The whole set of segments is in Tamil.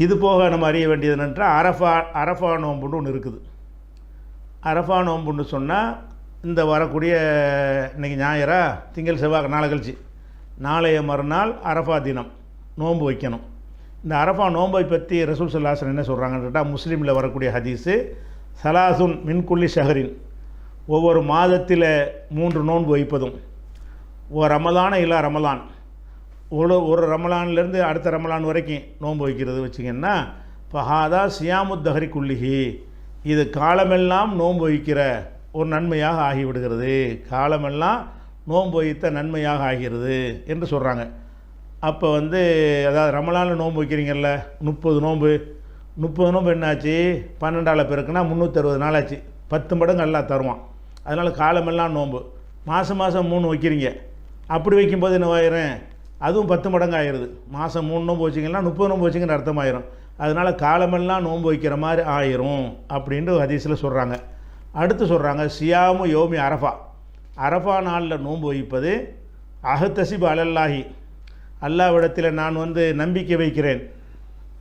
இது போக நம்ம அறிய வேண்டியது என்னென்றால் அரஃபா நோம்புன்னு ஒன்று இருக்குது. அரஃபா நோம்புன்னு சொன்னால் இந்த வரக்கூடிய இன்றைக்கி ஞாயிறா, திங்கள் செவ்வாய் நாளை கழிச்சு நாளைய மறுநாள் அரஃபா தினம் நோன்பு வைக்கணும். இந்த அரஃபா நோன்பை பற்றி ரசூல் ஸல்லல்லாஹு அலைஹி வஸல்லம் என்ன சொல்கிறாங்கன்னு கேட்டால், முஸ்லீமில் வரக்கூடிய ஹதீஸு, சலாசுன் மின்குல்லி ஷஹரின், ஒவ்வொரு மாதத்தில் 3 நோன்பு வைப்பதும், ஒரு ரமலான இல்லை ரமலான், ஒரு ரமலான்லேருந்து அடுத்த ரமலான் வரைக்கும் நோன்பு வைக்கிறது வச்சிங்கன்னா, ஃபஹாதா சியாமுத் தஹரி குல்லிஹி, இது காலமெல்லாம் நோன்பு வைக்கிற ஒரு நன்மையாக ஆகிவிடுகிறது, காலமெல்லாம் நோன்பு வைத்த நன்மையாக ஆகிறது என்று சொல்கிறாங்க. அப்போ அதாவது ரமலானில் நோன்பு வைக்கிறீங்கல்ல, 30 நோன்பு என்னாச்சு, 12ஆல் பெருக்குன்னா 360 நாள் ஆச்சு, 10 மடங்கு நல்லா தருவான். அதனால் காலமெல்லாம் நோன்பு. மாதம் 3 வைக்கிறீங்க, அப்படி வைக்கும்போது என்ன ஆயிரும், அதுவும் 10 மடங்கு ஆயிடுது. மாதம் 3 நோன்பு வச்சிங்கன்னா 30 நோன்பு வச்சிங்கன்னு அர்த்தமாயிரும். அதனால் காலமெல்லாம் நோன்பு வைக்கிற மாதிரி ஆயிரும் அப்படின்ட்டு ஹதீஸில் சொல்கிறாங்க. அடுத்து சொல்கிறாங்க, சியாமு யோமி அரஃபா, அரஃபா நாளில் நோன்பு வைப்பது, அஹ்தசிபு அலல்லாஹி, அல்லாஹ்விடத்தில் நான் நம்பிக்கை வைக்கிறேன்,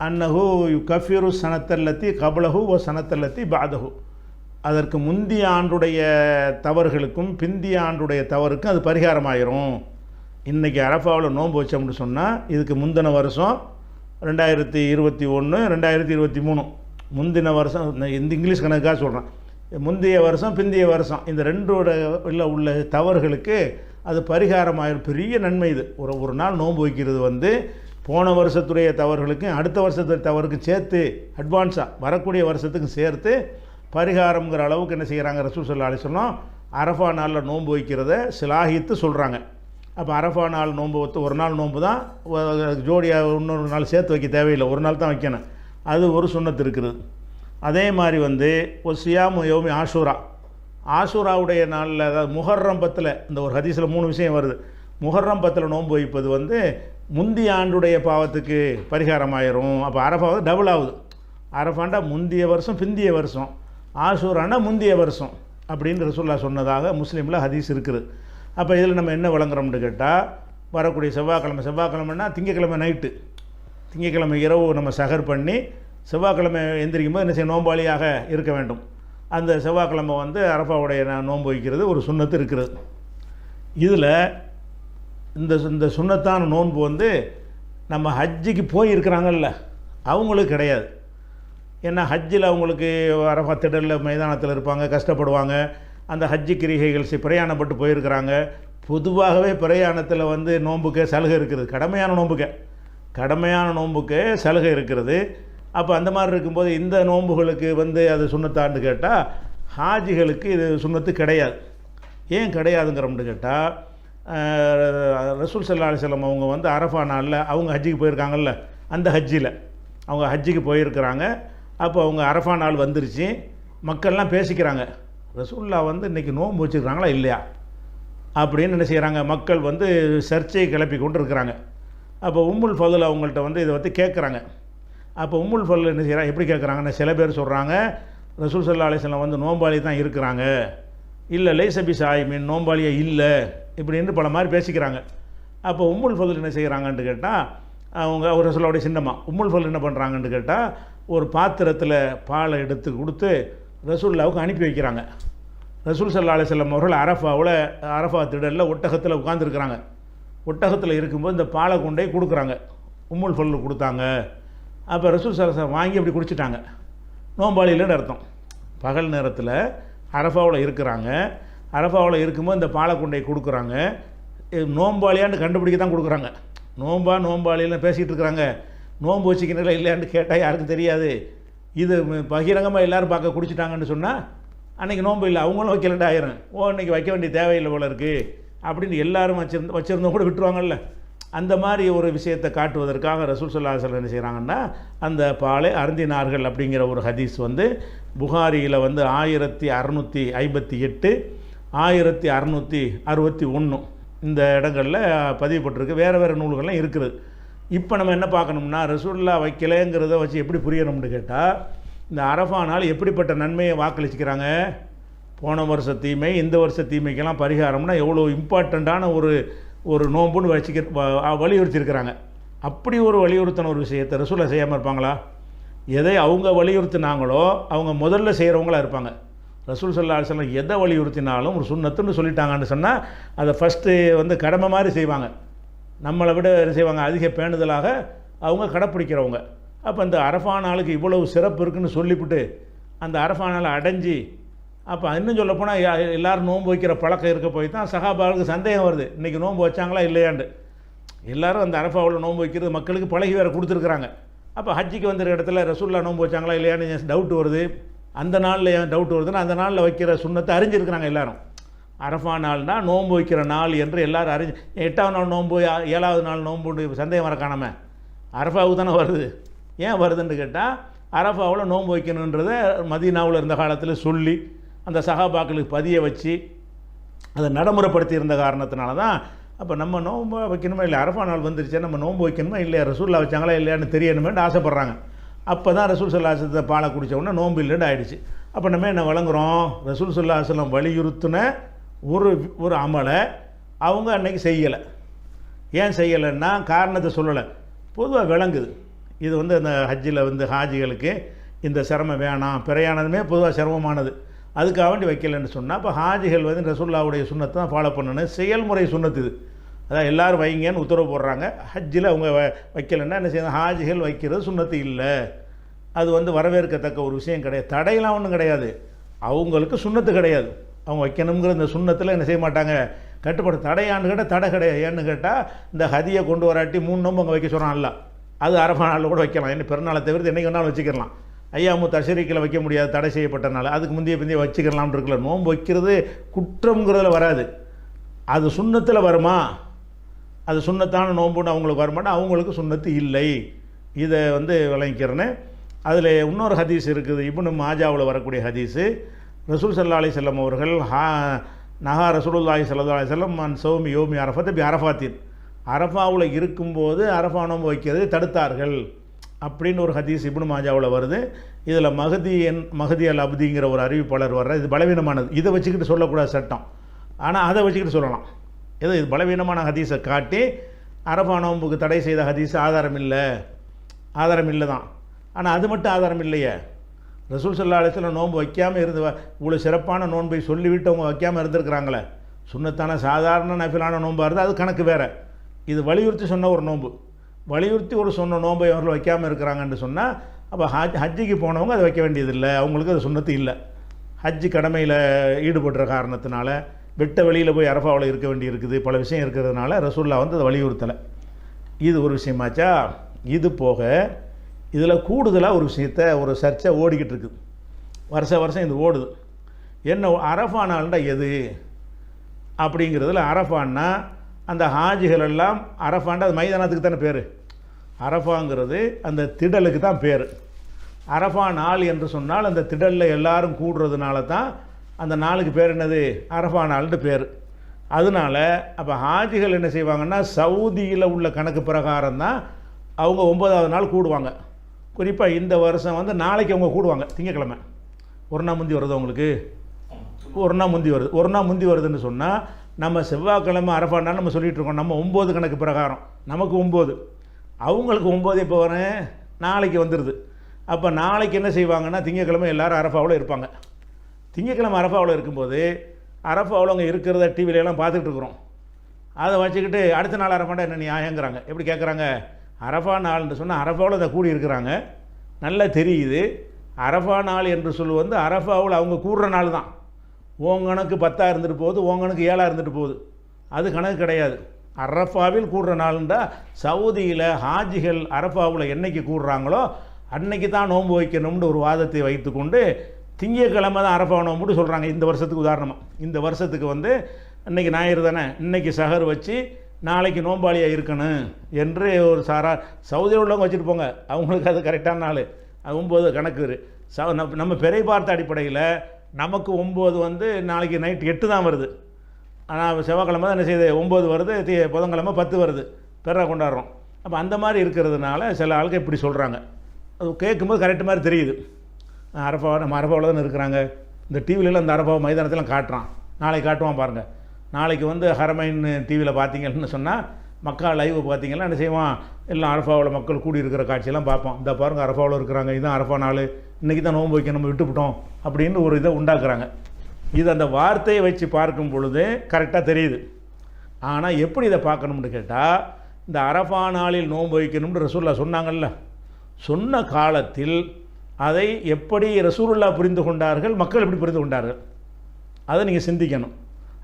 அன்னஹு யுகஃபிரு சனத்தல்லத்தி கபலஹு ஓ சனத்தல்லத்தி பாதஹு, அதற்கு முந்திய ஆண்டுடைய தவறுகளுக்கும் பிந்திய ஆண்டுடைய தவறுக்கும் அது பரிகாரமாயிரும். இன்றைக்கி அரஃபாவில் நோன்பு வச்சோம்னு சொன்னால், இதுக்கு முந்தின வருஷம் 2021 2023, முந்தின வருஷம், இந்த இங்கிலீஷ் கணக்காக சொல்கிறேன், முந்தைய வருஷம் பிந்திய வருஷம், இந்த ரெண்டோட உள்ள தவறுகளுக்கு அது பரிகாரமாயிரும். பெரிய நன்மை இது. ஒரு நாள் நோன்பு வைக்கிறது போன வருஷத்துடைய தவறுகளுக்கும் அடுத்த வருஷத்துடைய தவறுக்கும் சேர்த்து அட்வான்ஸாக வரக்கூடிய வருஷத்துக்கும் சேர்த்து பரிகாரங்கிற அளவுக்கு என்ன செய்கிறாங்க ரசூல் ஸல்லல்லாஹு அலைஹி வஸல்லம் அரஃபா நாளில் நோன்பு வைக்கிறத சிலாகித்து சொல்கிறாங்க. அப்போ அரஃபா நாள் நோன்பு ஒரு நாள் நோன்பு தான், ஜோடியாக இன்னொரு நாள் சேர்த்து வைக்க தேவையில்லை, ஒரு நாள் தான் வைக்கணும். அது ஒரு சுன்னத்து இருக்குது. அதே மாதிரி ஒரு சியாமு யோமி ஆஷூரா, ஆஷூராவுடைய நாளில், அதாவது முஹர்ரம் 10, இந்த ஒரு ஹதீஸில் 3 விஷயம் வருது. முஹர்ரம் 10 நோன்பு வைப்பது முந்திய ஆண்டுடைய பாவத்துக்கு பரிகாரமாயிரும். அப்போ அரஃபா டபுள் ஆகுது. அரஃபாண்டா முந்திய வருஷம் பிந்திய வருஷம், ஆஷூரானா முந்திய வருஷம் அப்படின்னு ரசூலுல்லாஹ் சொன்னதாக முஸ்லீமில் ஹதீஸ் இருக்குது. அப்போ இதில் நம்ம என்ன விளங்குறோம்னு கேட்டால், வரக்கூடிய செவ்வாய்க்கிழமைன்னா திங்கக்கிழமை நைட்டு, திங்கக்கிழமை இரவு நம்ம சஹர் பண்ணி செவ்வாய்க்கிழமை எந்திரிக்கும் போது என்ன செய்ய, நோம்பாளியாக இருக்க வேண்டும். அந்த செவ்வாய்க்கிழமை அரஃபாவுடைய நோன்பு வைக்கிறது ஒரு சுன்னத்து இருக்கிறது. இதில் இந்த சுன்னத்தான நோன்பு நம்ம ஹஜ்ஜுக்கு போயிருக்கிறாங்கல்ல அவங்களுக்கு கிடையாது. ஏன்னா ஹஜ்ஜில் அவங்களுக்கு அரஃபா திடலில் மைதானத்தில் இருப்பாங்க, கஷ்டப்படுவாங்க. அந்த ஹஜ்ஜு கிரிகைகள் பிரயாணப்பட்டு போயிருக்கிறாங்க. பொதுவாகவே பிரயாணத்தில் நோன்புக்கு சலுகை இருக்குது, கடமையான நோன்புக்கு சலுகை இருக்கிறது. அப்போ அந்த மாதிரி இருக்கும்போது இந்த நோன்புகளுக்கு அது சுன்னத்தான்னு கேட்டால், ஹாஜிகளுக்கு இது சுன்னத்து கிடையாது. ஏன் கிடையாதுங்கிறோம்னு கேட்டால், ரசூல் ஸல்லல்லாஹு அலைஹி வஸல்லம் அவங்க அரஃபா நாளில் அவங்க ஹஜ்ஜுக்கு போயிருக்காங்கல்ல, அந்த ஹஜ்ஜில் அவங்க ஹஜ்ஜுக்கு போயிருக்கிறாங்க. அப்போ அவங்க அரஃபா நாள் வந்துருச்சு, மக்கள்லாம் பேசிக்கிறாங்க, ரசூலுல்லாஹ் இன்றைக்கி நோன்பு வச்சுருக்காங்களா இல்லையா அப்படின்னு என்ன செய்கிறாங்க, மக்கள் சர்ச்சையை கிளப்பி கொண்டு இருக்கிறாங்க. அப்போ உம்முல் ஃபதுல் அவங்கள்ட்ட இதை கேட்குறாங்க. அப்போ உம்முல் ஃபதுல் என்ன செய்கிறாங்க, எப்படி கேட்குறாங்கன்னா, சில பேர் சொல்கிறாங்க ரசூல் ஸல்லல்லாஹு அலைஹி வஸல்லம் நோம்பாளி தான் இருக்கிறாங்க, இல்லை லைஸ பிஸாயிமின், நோம்பாளியே இல்லை, இப்படின்னு பல மாதிரி பேசிக்கிறாங்க. அப்போ உம்முல் ஃபதுல் என்ன செய்கிறாங்கன்னு கேட்டால், அவங்க ஒரு ரசூலுல்லாஹ்வுடைய சின்னம்மா உம்முல் ஃபதுல் என்ன பண்ணுறாங்கன்னு கேட்டால், ஒரு பாத்திரத்தில் பாலை எடுத்து கொடுத்து ரசூலுல்லாஹ்வுக்கு அனுப்பி வைக்கிறாங்க. ரசூல் ஸல்லல்லாஹு அலைஹி வஸல்லம் அவர்கள் அரஃபா திடலில் ஒட்டகத்தில் உட்காந்துருக்குறாங்க. ஒட்டகத்தில் இருக்கும்போது இந்த பாலை கொண்டே கொடுக்குறாங்க, உம்முல் ஃபதுல் கொடுத்தாங்க. அப்போ ரசூல் ஸல்லல்லாஹு அலைஹி வஸல்லம் வாங்கி அப்படி குடிச்சிட்டாங்க. நோம்பாளியில்னு அர்த்தம். பகல் நேரத்தில் அரஃபாவில் இருக்கிறாங்க, அரஃபாவில் இருக்கும்போது இந்த பாலை கொண்டை கொடுக்குறாங்க. நோம்பாளியான்னு கண்டுபிடிக்க தான் கொடுக்குறாங்க. நோம்பாளியில் பேசிகிட்டு இருக்கிறாங்க, நோன்பு வச்சுக்கிறீங்களா இல்லையான்னு கேட்டால் யாருக்கும் தெரியாது. இது பகிரங்கமாக எல்லோரும் பார்க்க குடிச்சிட்டாங்கன்னு சொன்னால் அன்றைக்கி நோன்பு இல்லை, அவங்களும் வைக்கலண்டு ஆயிரும். இன்றைக்கி வைக்க வேண்டிய தேவையில்லை போல இருக்குது அப்படின்னு எல்லாரும் வச்சுருந்தோம் கூட விட்டுருவாங்கல்ல. அந்த மாதிரி ஒரு விஷயத்தை காட்டுவதற்காக ரசூல் ஸல்லல்லாஹு அலைஹி வஸல்லம் என்ன செய்கிறாங்கன்னா, அந்த பாலை அருந்தினார்கள் அப்படிங்கிற ஒரு ஹதீஸ் புகாரியில் 1658 1661 இந்த இடங்களில் பதிவுப்பட்டிருக்கு. வேறு நூல்கள்லாம் இருக்குது. இப்போ நம்ம என்ன பார்க்கணும்னா, ரசூலுல்லாஹ் வைக்கலைங்கிறத வச்சு எப்படி புரியணும்னு கேட்டால், இந்த அரஃபா நாள் எப்படிப்பட்ட நன்மையை வாக்களிச்சிக்கிறாங்க. போன வருஷ தீமை இந்த வருஷ தீமைக்கெல்லாம் பரிகாரம்னா எவ்வளோ இம்பார்ட்டண்ட்டான ஒரு நோன்புன்னு வலியுறுத்தியிருக்கிறாங்க. அப்படி ஒரு வலியுறுத்தின ஒரு விஷயத்தை ரசூலுல்லாஹ் செய்யாமல் இருப்பாங்களா? எதை அவங்க வலியுறுத்தினாங்களோ அவங்க முதல்ல செய்கிறவங்களா இருப்பாங்க. ரசூல் ஸல்லல்லாஹு அலைஹி வஸல்லம் எதை வலியுறுத்தினாலும் ஒரு சுன்னத்துன்னு சொல்லிட்டாங்கன்னு சொன்னால் அதை ஃபஸ்ட்டு வந்து கடமை மாதிரி செய்வாங்க. நம்மளை விட என்ன செய்வாங்க, அதிக பேணுதலாக அவங்க கடைப்பிடிக்கிறவங்க. அப்போ அந்த அரஃபா நாளுக்கு இவ்வளவு சிறப்பு இருக்குன்னு சொல்லிவிட்டு அந்த அரஃபா நாளை அடைஞ்சி, அப்போ இன்னும் சொல்லப்போனால் எல்லோரும் நோன்பு வைக்கிற பழக்கம் இருக்க போய் தான் சஹாபாவுக்கு சந்தேகம் வருது, இன்றைக்கி நோன்பு வச்சாங்களா இல்லையாண்டு. எல்லோரும் அந்த அரஃபாவில் நோன்பு வைக்கிறது மக்களுக்கு பழகி வேறு கொடுத்துருக்குறாங்க. அப்போ ஹஜ்ஜிக்கு வந்துற இடத்துல ரசூலுல்லாஹ் நோன்பு வச்சாங்களா இல்லையான்னு டவுட் வருது. அந்த நாளில் ஏன் டவுட் வருதுன்னா அந்த நாளில் வைக்கிற சுன்னத்தை அறிஞ்சிருக்கிறாங்க எல்லோரும். அரஃபா நாள்னால் நோன்பு வைக்கிற நாள் என்று எல்லோரும் அறிஞ்சு, 8ஆவது நாள் நோன்பு 7ஆவது நாள் நோன்பு சந்தேகம் வர காணாமல் அரஃபாவுக்கு தானே வருது. ஏன் வருதுன்னு கேட்டால் அரஃபாவில் நோன்பு வைக்கணுன்றதை மதீனாவில் இருந்த காலத்தில் சொல்லி அந்த சஹாபாக்களுக்கு பதிய வச்சு அதை நடைமுறைப்படுத்தி இருந்த காரணத்தினால தான் அப்போ நம்ம நோன்பு வைக்கணுமா இல்லை, அரஃபா நாள் வந்துருச்சே நம்ம நோன்பு வைக்கணுமா இல்லையா, ரசூலுல்லாஹ் வச்சாங்களா இல்லையான்னு தெரியணுமேன்னு ஆசைப்பட்றாங்க. அப்போ தான் ரசூல் ஸல்லல்லாஹு அலைஹி வஸல்லம் பாலை குடித்த உடனே நோன்பு இல்லைன்னு ஆயிடுச்சு. அப்போ நம்ம என்ன வழங்குறோம், ரசூல் ஸல்லல்லாஹு அலைஹி வஸல்லம் வலியுறுத்தின ஒரு அமலை அவங்க அன்றைக்கி செய்யலை. ஏன் செய்யலைன்னா காரணத்தை சொல்லலை, பொதுவாக விளங்குது. இது வந்து அந்த ஹஜ்ஜில் வந்து ஹாஜிகளுக்கு இந்த சிரமம் வேணாம், பிரயாணமே பொதுவாக சிரமமானது, அதுக்காக வேண்டி வைக்கலைன்னு சொன்னால் அப்போ ஹாஜிகள் வந்து ரசூலுல்லாஹ்வுடைய சுன்னத்தை தான் ஃபாலோ பண்ணணும். செயல்முறை சுன்னத்து இது. அதான் எல்லோரும் வைங்கன்னு உத்தரவு போடுறாங்க. ஹஜ்ஜில் அவங்க வைக்கலைன்னா என்ன செய்யணும், ஹாஜிகள் வைக்கிறது சுன்னத்து இல்லை. அது வந்து வரவேற்கத்தக்க ஒரு விஷயம் கிடையாது, தடையெல்லாம் ஒன்றும் கிடையாது, அவங்களுக்கு சுன்னத்து கிடையாது. அவங்க வைக்கணுங்கிற இந்த சுன்னத்தில் என்ன செய்ய மாட்டாங்க, கட்டுப்பாடு. தடையான்னு கேட்டால் தடை கிடையாது. ஏன்னு கேட்டால் இந்த ஹதியை கொண்டு வராட்டி 3 நோம்பு அங்கே வைக்க சொல்கிறான்ல, அது அரஃபா நாளில் கூட வைக்கலாம். என்ன பெருநாளை தவிர்த்து என்றைக்கு வேணாலும் வச்சுக்கலாம். ஐயாமு தஷரீக்கில் வைக்க முடியாது, தடை செய்யப்பட்டனால அதுக்கு பிந்தைய வச்சுக்கலாம்னு இருக்குல்ல. நோன்பு வைக்கிறது குற்றம்ங்கிறதுல வராது, அது சுன்னத்தில் வருமா, அது சுன்னத்தான நோன்புன்னு அவங்களுக்கு வரமாட்டா, அவங்களுக்கு சுன்னத்து இல்லை. இதை வந்து விளங்கிக்கிறேன்னு. அதில் இன்னொரு ஹதீஸ் இருக்குது, இப்னு மாஜாவில் வரக்கூடிய ஹதீஸு. ரசூல் ஸல்லல்லாஹு அலைஹி வஸல்லம் அவர்கள் நஹா ரசூலுல்லாஹி ஸல்லல்லாஹு அலைஹி வஸல்லம் அன் சௌமி யௌமி அரஃபத் பி அரஃபாத்தின், அரஃபாவில் இருக்கும்போது அரஃபா நோன்பு வைக்கிறது தடுத்தார்கள் அப்படின்னு ஒரு ஹதீஸ் இப்னு மாஜாவில் வருது. இதில் மஹதி அல் அப்திங்கிற ஒரு அறிவிப்பாளர் வர்ற, இது பலவீனமானது, இதை வச்சுக்கிட்டு சொல்லக்கூடாது சட்டம், ஆனால் அதை வச்சுக்கிட்டு சொல்லலாம். இது பலவீனமான ஹதீஸை காட்டி அரஃபா நோன்புக்கு தடை செய்த ஹதீஸ் ஆதாரம் இல்லை தான். ஆனால் அது மட்டும் ஆதாரம் இல்லையே. ரசூல் ஸல்லல்லாஹு அலைஹி வஸல்லம் நோன்பு வைக்காமல் இவ்வளோ சிறப்பான நோன்பை சொல்லிவிட்டு அவங்க வைக்காமல் இருந்திருக்கிறாங்களே, சுன்னத்தான சாதாரண நஃபிலான நோன்பாக இருந்தால் அது கணக்கு வேறு. இது வலியுறுத்தி சொன்ன ஒரு நோன்பு, வலியுறுத்தி சொன்ன நோன்பை அவர்கள் வைக்காமல் இருக்கிறாங்கன்னு சொன்னால் அப்போ ஹஜ்ஜிக்கு போனவங்க அதை வைக்க வேண்டியதில்லை, அவங்களுக்கு அது சுன்னத்து இல்லை. ஹஜ்ஜி கடமையில் ஈடுபடுற காரணத்தினால வெட்ட வெளியில் போய் அரஃபாவில் இருக்க வேண்டி இருக்குது, பல விஷயம் இருக்கிறதுனால ரசூலுல்லாஹ் வந்து அதை வலியுறுத்தலை. இது ஒரு விஷயமாச்சா. இது போக இதில் கூடுதலாக ஒரு விஷயத்தை ஒரு சர்ச்சை ஓடிக்கிட்டு இருக்குது, வருஷம் இது ஓடுது. என்ன அரஃபா நாள்னா எது அப்படிங்கிறதுல, அரஃபான்னா அந்த ஹாஜிகள் எல்லாம் அரஃபாண்டா அது மைதானத்துக்கு தானே பேர், அரஃபாங்கிறது அந்த திடலுக்கு தான் பேர். அரஃபா நாள் என்று சொன்னால் அந்த திடலில் எல்லாரும் கூடுறதுனால தான் அந்த நாளுக்கு பேர் என்னது, அரஃபா நாள்னு பேர். அதனால் அப்போ ஹாஜிகள் என்ன செய்வாங்கன்னா சவுதியில் உள்ள கணக்கு பிரகாரம் தான் அவங்க 9ஆவது நாள் கூடுவாங்க. குறிப்பாக இந்த வருஷம் வந்து நாளைக்கு அவங்க கூடுவாங்க, திங்கக்கிழமை. ஒரு நாள் முந்தி வருது அவங்களுக்கு, ஒரு நாள் முந்தி வருதுன்னு சொன்னால் நம்ம செவ்வாய்க்கிழமை அரஃபா நாள் நம்ம சொல்லிகிட்டு இருக்கோம், நம்ம 9 கணக்கு பிரகாரம் நமக்கு 9, அவங்களுக்கு 9 இப்போ வரேன் நாளைக்கு வந்துடுது. அப்போ நாளைக்கு என்ன செய்வாங்கன்னா திங்கக்கிழமை எல்லோரும் அரஃபாவில் இருப்பாங்க. திங்கக்கிழமை அரஃபாவில் இருக்கும்போது அரஃபாவில் அவங்க இருக்கிறத டிவிலெலாம் பார்த்துக்கிட்டு இருக்கிறோம். அதை வச்சுக்கிட்டு அடுத்த நாள் அரஃபாண்டா என்ன நியாயங்கிறாங்க. எப்படி கேட்குறாங்க, அரஃபா நாள்னு சொன்னால் அரஃபாவில் அதை கூடி இருக்கிறாங்க, நல்லா தெரியுது. அரஃபா நாள் என்று சொல்லுவது அரஃபாவில் அவங்க கூடுற நாள் தான். ஓங்கணக்கு 10 இருந்துட்டு போகுது, ஓங்கணக்கு 7 இருந்துட்டு போகுது, அது கணக்கு கிடையாது. அரஃபாவில் கூடுற நாளுண்டா சவுதியில் ஹாஜிகள் அரஃபாவில் என்னைக்கு கூடுறாங்களோ அன்னைக்கு தான் நோன்பு வைக்கணும்னு ஒரு வாதத்தை வைத்து கொண்டு திங்கக்கிழமை தான் அரஃபா நோன்புன்னு சொல்கிறாங்க. இந்த வருஷத்துக்கு உதாரணமாக, இந்த வருஷத்துக்கு வந்து இன்றைக்கி ஞாயிறு தானே, இன்றைக்கி சஹர் வச்சு நாளைக்கு நோம்பாளியாக இருக்கணும் என்று ஒரு சவுதியில் உள்ளவங்க வச்சுட்டு போங்க, அவங்களுக்கு அது கரெக்டான நாள், அது 9 கணக்கு. நம்ம பெரிய பார்த்த அடிப்படையில் நமக்கு 9 வந்து நாளைக்கு நைட் 8 தான் வருது, ஆனால் செவ்வாய்க்கிழமை தான் என்ன செய்யுது 9 வருது, புதன்கிழமை 10 வருது, பெறா கொண்டாடுறோம். அப்போ அந்த மாதிரி இருக்கிறதுனால சில ஆளுக்கு இப்படி சொல்கிறாங்க. அது கேட்கும்போது கரெக்டு மாதிரி தெரியுது. நம்ம அரஃபாவில் தானே இருக்கிறாங்க, இந்த டிவிலெலாம் அந்த அரஃபா மைதானத்தெலாம் காட்டுறான், நாளைக்கு காட்டுவான் பாருங்கள். நாளைக்கு வந்து ஹரமைன் டிவியில் பார்த்தீங்கன்னு சொன்னால் மக்கா லைவ் பார்த்தீங்கன்னா என்ன செய்வான், எல்லாம் அரஃபாவில் மக்கள் கூடி இருக்கிற காட்சியெல்லாம் பார்ப்போம். இந்த பாருங்கள் அரஃபாவில் இருக்கிறாங்க, இதுதான் அரஃபா நாள், இன்றைக்கி தான் நோன்பு வைக்க நம்ம விட்டுவிட்டோம் அப்படின்னு ஒரு இதை உண்டாக்குறாங்க. இது அந்த வார்த்தையை வச்சு பார்க்கும் பொழுது கரெக்டாக தெரியுது. ஆனால் எப்படி இதை பார்க்கணும்னு கேட்டால், இந்த அரஃபா நாளில் நோன்பு வைக்கணும்னு ரசூலுல்லாஹ் சொன்னாங்கல்ல, சொன்ன காலத்தில் அதை எப்படி ரசூலுல்லாஹ் புரிந்து கொண்டார்கள், மக்கள் எப்படி புரிந்து கொண்டார்கள், அதை நீங்கள் சிந்திக்கணும்.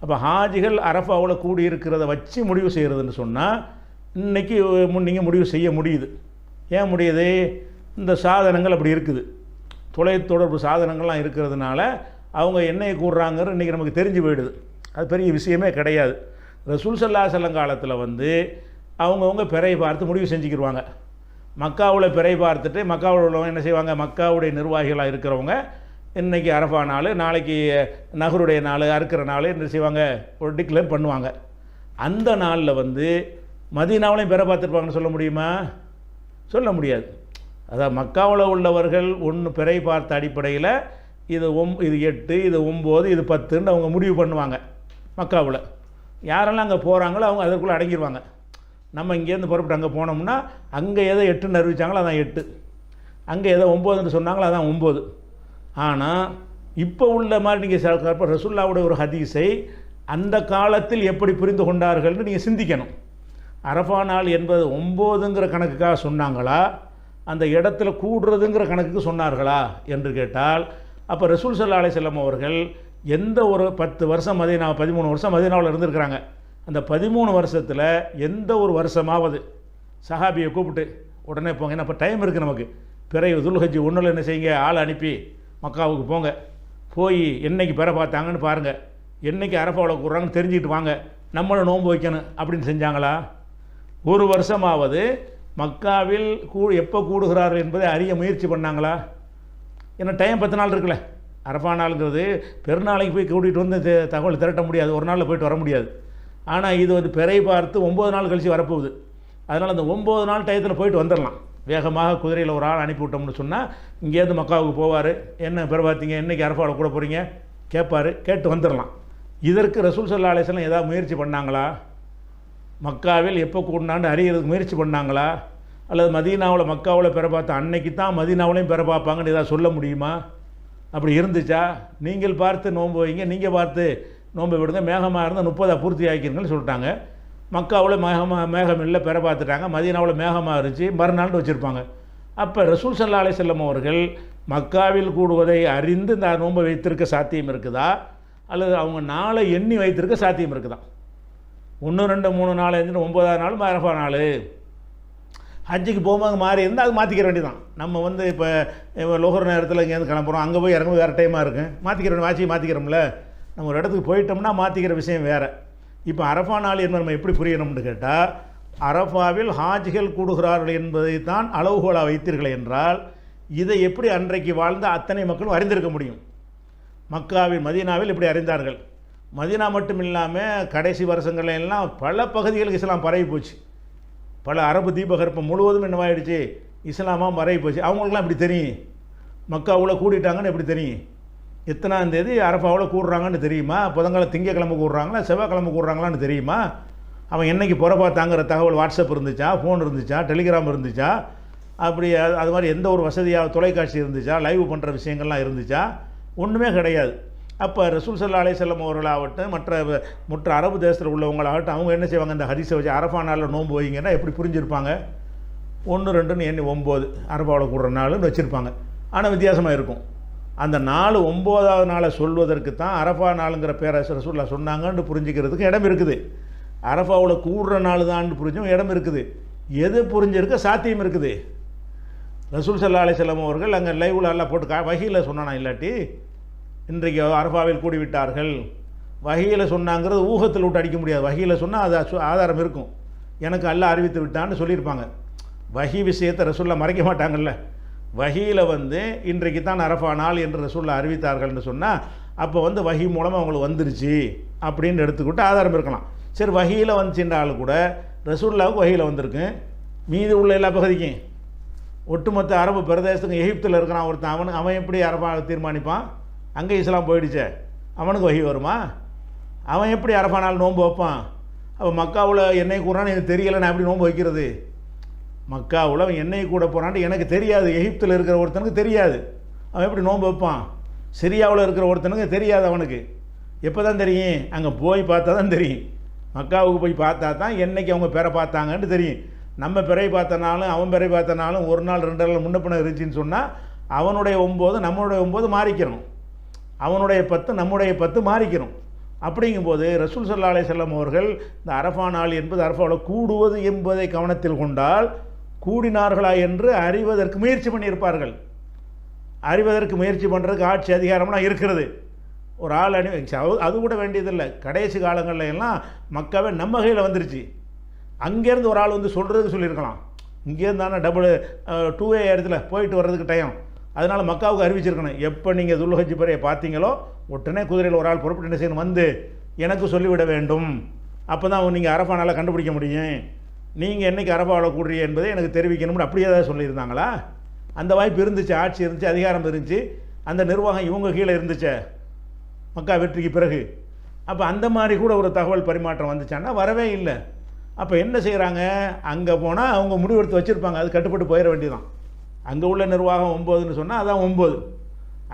அப்போ ஹாஜிகள் அரஃபாவில் கூடியிருக்கிறத வச்சு முடிவு செய்கிறதுன்னு சொன்னால் இன்றைக்கி நீங்கள் முடிவு செய்ய முடியுது. ஏன் முடியுது? இந்த சாதனங்கள் அப்படி இருக்குது, தொலைத்தொடர்பு சாதனங்கள்லாம் இருக்கிறதுனால அவங்க என்னையை கூடுறாங்கிற இன்றைக்கி நமக்கு தெரிஞ்சு போயிடுது. அது பெரிய விஷயமே கிடையாது. ரசூல் ஸல்லல்லாஹு அலைஹி வஸல்லம் காலத்தில் வந்து அவங்கவுங்க பிறை பார்த்து முடிவு செஞ்சுக்கிடுவாங்க. மக்காவில் பிறை பார்த்துட்டு மக்காவில் உள்ளவங்க என்ன செய்வாங்க, மக்காவுடைய நிர்வாகிகளாக இருக்கிறவங்க இன்றைக்கி அரஃபா நாள், நாளைக்கு நகருடைய நாள், அறுக்கிற நாள் என்ன செய்வாங்க, ஒரு டிக்ளேர் பண்ணுவாங்க. அந்த நாளில் வந்து மதீனாவிலையும் பிறை பார்த்துருப்பாங்கன்னு சொல்ல முடியுமா? சொல்ல முடியாது. அதாவது மக்காவில் உள்ளவர்கள் ஒன்று பிறை பார்த்த அடிப்படையில் இது 8, இது 9, இது 10ன்னு அவங்க முடிவு பண்ணுவாங்க. மக்காவில் யாரெல்லாம் அங்கே போகிறாங்களோ அவங்க அதற்குள்ளே அடங்கிடுவாங்க. நம்ம இங்கேருந்து புறப்பட்டு அங்கே போனோம்னா அங்கே எதை 8ன்னு அறிவித்தாங்களோ அதான் 8, அங்கே எதை 9ன்னு சொன்னாங்களோ அதான் 9. ஆனால் இப்போ உள்ள மாதிரி நீங்கள் ரசூலுல்லாஹ்வுடைய ஒரு ஹதீஸை அந்த காலத்தில் எப்படி புரிந்து கொண்டார்கள்னு நீங்கள் சிந்திக்கணும். அரஃபா நாள் என்பது 9ங்கிற கணக்குக்காக சொன்னாங்களா, அந்த இடத்துல கூடுறதுங்கிற கணக்குக்கு சொன்னார்களா என்று கேட்டால், அப்போ ரசூல் ஸல்லல்லாஹு அலைஹி வஸல்லம் அவர்கள் எந்த ஒரு 10 வருஷம் 13 வருஷம் மதீனாவில் இருந்திருக்கிறாங்க. அந்த 13 வருஷத்தில் எந்த ஒரு வருஷமாவது சஹாபியை கூப்பிட்டு உடனே போங்க, ஏன்னா இப்போ டைம் இருக்குது நமக்கு, பிறை துல்ஹஜ் 1 என்ன செய்யுங்க, ஆள் அனுப்பி மக்காவுக்கு போங்க, போய் என்னைக்கு பிற பார்த்தாங்கன்னு பாருங்கள், என்னைக்கு அரஃபாவில் கூடுறாங்கன்னு தெரிஞ்சுக்கிட்டு வாங்க, நம்மளும் நோன்பு வைக்கணும் அப்படின்னு செஞ்சாங்களா? ஒரு வருஷமாவது மக்காவில் எப்போ கூடுகிறார்கள் என்பதை அறிய முயற்சி பண்ணாங்களா? ஏன்னா டைம் 10 நாள் இருக்குல்ல. அரஃபா நாளுங்கிறது பெருநாளைக்கு போய் கூட்டிகிட்டு வந்து தகவல் திரட்ட முடியாது, ஒரு நாளில் போய்ட்டு வர முடியாது. ஆனால் இது வந்து பிறை பார்த்து 9 நாள் கழித்து வரப்போகுது. அதனால் அந்த 9 நாள் டயத்தில் போயிட்டு வந்துடலாம். வேகமாக குதிரையில் ஒரு ஆள் அனுப்பிவிட்டோம்னு சொன்னால் இங்கேருந்து மக்காவுக்கு போவார், என்ன பிற பார்த்தீங்க, இன்றைக்கி அரஃபாவில் கூட போகிறீங்க கேட்பார், கேட்டு வந்துடலாம். இதற்கு ரசூல் ஸல்லல்லாஹு அலைஹி வஸல்லம் ஏதாவது முயற்சி பண்ணாங்களா? மக்காவில் எப்போ கூடினான்னு அறியறதுக்கு முயற்சி பண்ணாங்களா? அல்லது மதீனாவில் மக்காவில் பிற பார்த்த அன்னைக்கு தான் மதீனாவிலையும் பிற பார்ப்பாங்கன்னு ஏதாவது சொல்ல முடியுமா? அப்படி இருந்துச்சா, நீங்கள் பார்த்து நோன்பு வைங்க, நீங்கள் பார்த்து நோன்பு விடுங்க, மேகமாக இருந்தால் 30 பூர்த்தி ஆக்கிருங்கன்னு சொல்லிட்டாங்க. மக்காவில் மேகம் இல்லை, பிற பார்த்துட்டாங்க. மதீனாவில் மேகமாக இருந்துச்சு, மறுநாள் வச்சுருப்பாங்க. அப்போ ரசூல் ஸல்லல்லாஹு அலைஹி வஸல்லம் அவர்கள் மக்காவில் கூடுவதை அறிந்து இந்த நோன்பை வைத்திருக்க சாத்தியம் இருக்குதா, அல்லது அவங்க நாளை எண்ணி வைத்திருக்க சாத்தியம் இருக்குதா? 1, 2, 3, 4, 5, 9ஆவது நாள் அரஃபா நாள். ஹஜ்ஜுக்கு போகும்போது மாறி இருந்தால் அது மாற்றிக்கிற வேண்டியதான். நம்ம வந்து இப்போ லோகர் நேரத்தில் இங்கேருந்து கிளம்புறோம், அங்கே போய் இறங்கும்போது வேறு டைமாக இருக்கும், மாற்றிக்கிற வேண்டிய வாட்சியை மாற்றிக்கிறோம்ல. நம்ம ஒரு இடத்துக்கு போயிட்டோம்னா மாற்றிக்கிற விஷயம் வேறு. இப்போ அரஃபா நாள் என்பது நம்ம எப்படி புரியணும்னு கேட்டால், அரஃபாவில் ஹாஜிகள் கூடுகிறார்கள் என்பதை தான் அளவுகோலாக வைத்தீர்கள் என்றால், இதை எப்படி அன்றைக்கு வாழ்ந்த அத்தனை மக்களும் அறிந்திருக்க முடியும்? மக்காவில் மதீனாவில் இப்படி அறிந்தார்கள். மதீனா மட்டும் இல்லாமல் கடைசி வருஷங்கள்ல எல்லாம் பல பகுதிகளுக்கு இஸ்லாம் பரவி போச்சு. பல அரபு தீபகற்பம் முழுவதும் என்னவாயிடுச்சு, இஸ்லாமாக பரவி போச்சு. அவங்களுக்குலாம் எப்படி தெரியும் மக்காவில் கூடிட்டாங்கன்னு எப்படி தெரியும்? எத்தனாம் தேதி அரஃபாவில் கூடுறாங்கன்னு தெரியுமா? புதன்கிழமை திங்கக்கிழமை கூடுறாங்களா, செவ்வாய்க்கிழமை கூடுறாங்களான்னு தெரியுமா? அவன் என்றைக்கு புறப்பாத்தாங்கிற தகவல் வாட்ஸ்அப் இருந்துச்சா, ஃபோன் இருந்துச்சா, டெலிகிராம் இருந்துச்சா, அப்படி அது மாதிரி எந்த ஒரு வசதியாக தொலைக்காட்சி இருந்துச்சா, லைவ் பண்ணுற விஷயங்கள்லாம் இருந்துச்சா? ஒன்றுமே கிடையாது. அப்போ ரசூல் ஸல்லல்லாஹு அலைஹி வஸல்லம் அவர்களாகட்டும் மற்ற அரபு தேசத்தில் உள்ளவங்களாகட்டும் அவங்க என்ன செய்வாங்க, இந்த ஹதீஸை வச்சு அரஃபா நாளில் நோன்பு வைங்கன்னா எப்படி புரிஞ்சிருப்பாங்க? 1, 2ன்னு எண்ணி 9 அரஃபாவில் கூடுற நாளுன்னு வச்சுருப்பாங்க. ஆனால் வித்தியாசமாக இருக்கும். அந்த நாள் 9ஆவது நாளை சொல்வதற்கு தான் அரஃபா நாளுங்கிற பேரை ரசூலுல்லாஹ் சொன்னாங்கன்னு புரிஞ்சிக்கிறதுக்கு இடம் இருக்குது. அரஃபாவில் கூடுற நாள் தான் புரிஞ்சும் இடம் இருக்குது. எது புரிஞ்சிருக்க சாத்தியம் இருக்குது? ரசூல் ஸல்லல்லாஹு அலைஹி வஸல்லம் அவர்கள் அங்கே லைவில் எல்லாம் போட்டு வஹீயில் சொன்னானா? இல்லாட்டி இன்றைக்கு அரஃபாவில் கூடிவிட்டார்கள் வஹீயில் சொன்னாங்கிறது ஊகத்தில் விட்டு அடிக்க முடியாது. வஹீயில் சொன்னால் அது ஆதாரம் இருக்கும். எனக்கு அல்லாஹ் அறிவித்து விட்டான்னு சொல்லியிருப்பாங்க. வஹீ விஷயத்தை ரசூலுல்லாஹ் மறைக்க மாட்டாங்கல்ல. வஹீயில் வந்து இன்றைக்கு தான் அரஃபா நாள் என்று ரசூலுல்லாஹ் அறிவித்தார்கள்னு சொன்னால் அப்போ வந்து வஹீ மூலமாக அவங்களுக்கு வந்துருச்சு அப்படின்னு எடுத்துக்கிட்டு ஆதாரம் இருக்கலாம். சரி, வஹீயில் வந்துச்சுன்றாலும் கூட ரசூலுல்லாஹ்வுக்கு வஹீயில் வந்திருக்கு. மீதி உள்ள எல்லா பகுதிக்கும் ஒட்டுமொத்த அரபு பிரதேசத்துக்கும் எகிப்தில் இருக்கிறான் ஒருத்தன், அவன் எப்படி அரஃபா தீர்மானிப்பான்? அங்கே இஸ்லாம் போயிடுச்சே, அவனுக்கு வஹீ வருமா? அவன் எப்படி அரஃபா நாள் நோன்பு வைப்பான்? அப்போ மக்காவில் எண்ணெய் கூறான்னு எனக்கு தெரியலை, நான் எப்படி நோன்பு வைக்கிறது? மக்காவில் அவன் எண்ணெய் கூட போகிறான்ட்டு எனக்கு தெரியாது, எகிப்தில் இருக்கிற ஒருத்தனுக்கு தெரியாது, அவன் எப்படி நோன்பு வைப்பான்? சிரியாவில் இருக்கிற ஒருத்தனுக்கு தெரியாது, அவனுக்கு எப்போ தான் தெரியும்? அங்கே போய் பார்த்தா தான் தெரியும். மக்காவுக்கு போய் பார்த்தா தான் என்னைக்கு அவங்க பிற பார்த்தாங்கன்னு தெரியும். நம்ம பிறை பார்த்தனாலும் அவன் பிறை பார்த்தனாலும் ஒரு நாள் 2 நாள் முன்ன பின்ன இருந்துச்சின்னு சொன்னால் அவனுடைய 9 நம்மளுடைய 9 மாறிக்கணும், அவனுடைய 10 நம்முடைய 10 மாறிக்கணும். அப்படிங்கும்போது ரசூல் ஸல்லல்லாஹு அலைஹி வஸல்லம் அவர்கள் இந்த அரஃபா நாள் என்பது அரஃபாவில் கூடுவது என்பதை கவனத்தில் கொண்டால் கூடினார்களா என்று அறிவதற்கு முயற்சி பண்ணியிருப்பார்கள். அறிவதற்கு முயற்சி பண்ணுறதுக்கு ஆட்சி அதிகாரம்லாம் இருக்கிறது. ஒரு ஆள் அது கூட வேண்டியதில்லை. கடைசி காலங்களில் எல்லாம் மக்காவே நம்ம கையில் வந்துருச்சு. அங்கேருந்து ஒரு ஆள் வந்து சொல்கிறதுக்கு சொல்லியிருக்கலாம், இங்கேருந்தானே டபுள் 2A இடத்துல போயிட்டு வர்றதுக்கு டைம், அதனால் மக்காவுக்கு அறிவிச்சிருக்கணும். எப்போ நீங்கள் துல்ஹஜ் பிறையை பார்த்தீங்களோ உடனே குதிரையில் ஒரு ஆள் புறப்பட்டு என்ன செய்யணும், வந்து எனக்கு சொல்லிவிட வேண்டும். அப்போ தான் நீங்கள் அரஃபா நாளை கண்டுபிடிக்க முடியும், நீங்கள் என்றைக்கு அரஃபாவில் கூடுறீங்க என்பதை எனக்கு தெரிவிக்கணும்னு அப்படியே ஏதாவது சொல்லியிருந்தாங்களா? அந்த வாய்ப்பு இருந்துச்சு, ஆட்சி இருந்துச்சு, அதிகாரம் இருந்துச்சு, அந்த நிர்வாகம் இவங்க கீழே இருந்துச்சே மக்கா வெற்றிக்கு பிறகு. அப்போ அந்த மாதிரி கூட ஒரு தகவல் பரிமாற்றம் வந்துச்சான்னா வரவே இல்லை. அப்போ என்ன செய்கிறாங்க, அங்கே போனால் அவங்க முடிவெடுத்து வச்சுருப்பாங்க, அது கட்டுப்பட்டு போயிட வேண்டியதான். அங்கே உள்ள நிர்வாகம் 9ன்னு சொன்னால் அதான் 9,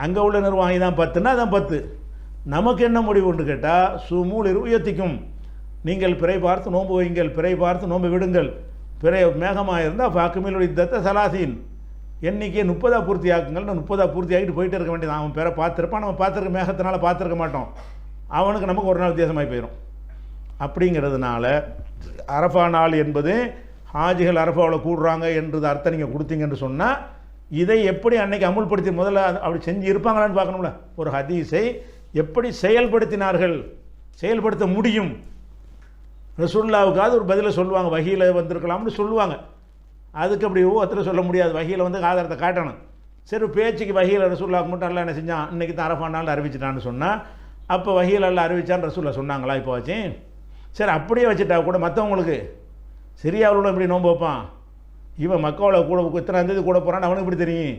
அங்கே உள்ள நிர்வாகம் இதான் 10ன்னா அதான் 10. நமக்கு என்ன முடிவுன்னு கேட்டால் சுமூல் உயர்த்திக்கும், நீங்கள் பிறை பார்த்து நோன்பு வைங்கள், பிறை பார்த்து நோன்பு விடுங்கள், பிறை மேகமாக இருந்தால் ஃபாக்குமில் யுத்தத்தை சலாசீன், எண்ணிக்கை 30 பூர்த்தி ஆக்குங்கள்னு 30 பூர்த்தி ஆகிட்டு போயிட்டு இருக்க வேண்டியது. அவன் பிற பார்த்துருப்பான், நம்ம பார்த்துருக்க மேகத்தினால பார்த்துருக்க மாட்டோம், அவனுக்கு நமக்கு ஒரு நாள் வித்தியாசமாகி போயிடும். அப்படிங்கிறதுனால அரஃபா நாள் என்பது ஹாஜிகள் அரஃபாவில் கூடுறாங்க என்றது அர்த்தம் நீங்கள் கொடுத்தீங்கன்னு சொன்னால் இதை எப்படி அன்னைக்கு அமுல்படுத்தி முதல்ல அப்படி செஞ்சு இருப்பாங்களான்னு பார்க்கணும்ல. ஒரு ஹதீஸை எப்படி செயல்படுத்தினார்கள், செயல்படுத்த முடியும். ரசூலுல்லாவுக்காவது ஒரு பதிலை சொல்லுவாங்க, வஹீல வந்திருக்கலாம்னு சொல்லுவாங்க. அதுக்கு அப்படி ஒவ்வொருத்தரும் சொல்ல முடியாது, வஹீல வந்து ஆதாரத்தை காட்டணும். சரி பேச்சுக்கு வஹீல ரசூலுல்லாவுக்கு மட்டும் அல்ல என்ன செஞ்சான், இன்றைக்கி தான் அரஃபா நாள் அறிவிச்சிட்டான்னு சொன்னால் அப்போ வஹீல் அல்ல அறிவிச்சான்னு ரசூலுல்லாஹ் சொன்னாங்களா? இப்போ வச்சு சரி அப்படியே வச்சுட்டா கூட மற்றவங்களுக்கு சிரியாவில் எப்படி நோன்பு வைப்பான், இவன் மக்காவில் கூட இத்தனை தேதி கூட போகிறான்னு அவனுக்கு எப்படி தெரியும்,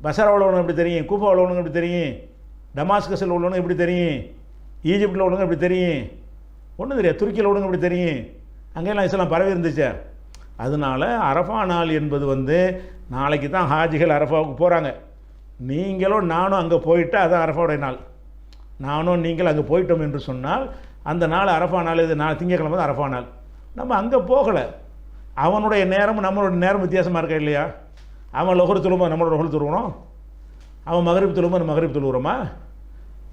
பசரா உள்ளவனுக்கு எப்படி தெரியும், கூஃபா உள்ளவனுக்கு எப்படி தெரியும், டமாஸ்கஸில் உள்ளவனுக்கு எப்படி தெரியும், ஈஜிப்டில் உள்ளவனுக்கு எப்படி தெரியும், ஒன்றும் தெரியாது, துருக்கியில் உள்ளவனுக்கு எப்படி தெரியும், அங்கெல்லாம் இஸ்லாம் பரவி இருந்துச்சு. அதனால் அரஃபா நாள் என்பது வந்து நாளைக்கு தான் ஹாஜிகள் அரஃபாவுக்கு போகிறாங்க. நீங்களும் நானும் அங்கே போயிட்டால் அதுதான் அரஃபாவுடைய நாள். நானும் நீங்கள் அங்கே போயிட்டோம் என்று சொன்னால் அந்த நாள் அரஃபா நாள், இது நாள் திங்கக்கிழமை தான் அரஃபா நாள். நம்ம அங்கே போகலை, அவனுடைய நேரமும் நம்மளோட நேரம் வித்தியாசமாக இருக்கா இல்லையா? அவன் லொஹர் தொழும்போது நம்மளோட லொஹர் தொழுவணும், அவன் மகரிப் தொழும்போது மகரிப் தொழுவுறோமா?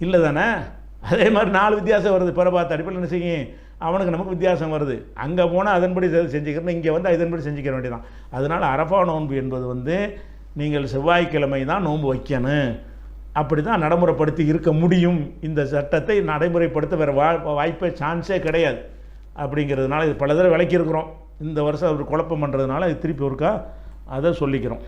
இல்லை தானே? அதே மாதிரி 4 வித்தியாசம் வருது. பிற பார்த்த அடிப்படையில் என்ன செய்யும், அவனுக்கு நமக்கு வித்தியாசம் வருது. அங்கே போனால் அதன்படி செஞ்சுக்கிறேன், இங்கே வந்து அதன்படி செஞ்சுக்கிற வேண்டியதான். அதனால் அரஃபா நோன்பு என்பது வந்து நீங்கள் செவ்வாய்க்கிழமை தான் நோன்பு வைக்கணும், அப்படி தான் நடைமுறைப்படுத்தி இருக்க முடியும். இந்த சட்டத்தை நடைமுறைப்படுத்த வேறு வாய்ப்பே சான்ஸே கிடையாது. அப்படிங்கிறதுனால இது பல தடவை விளக்கியிருக்கிறோம். இந்த வருஷம் அவர் குழப்பம் பண்ணுறதுனால இது திருப்பி ஒருக்கா அதை சொல்லிக்கிறோம்.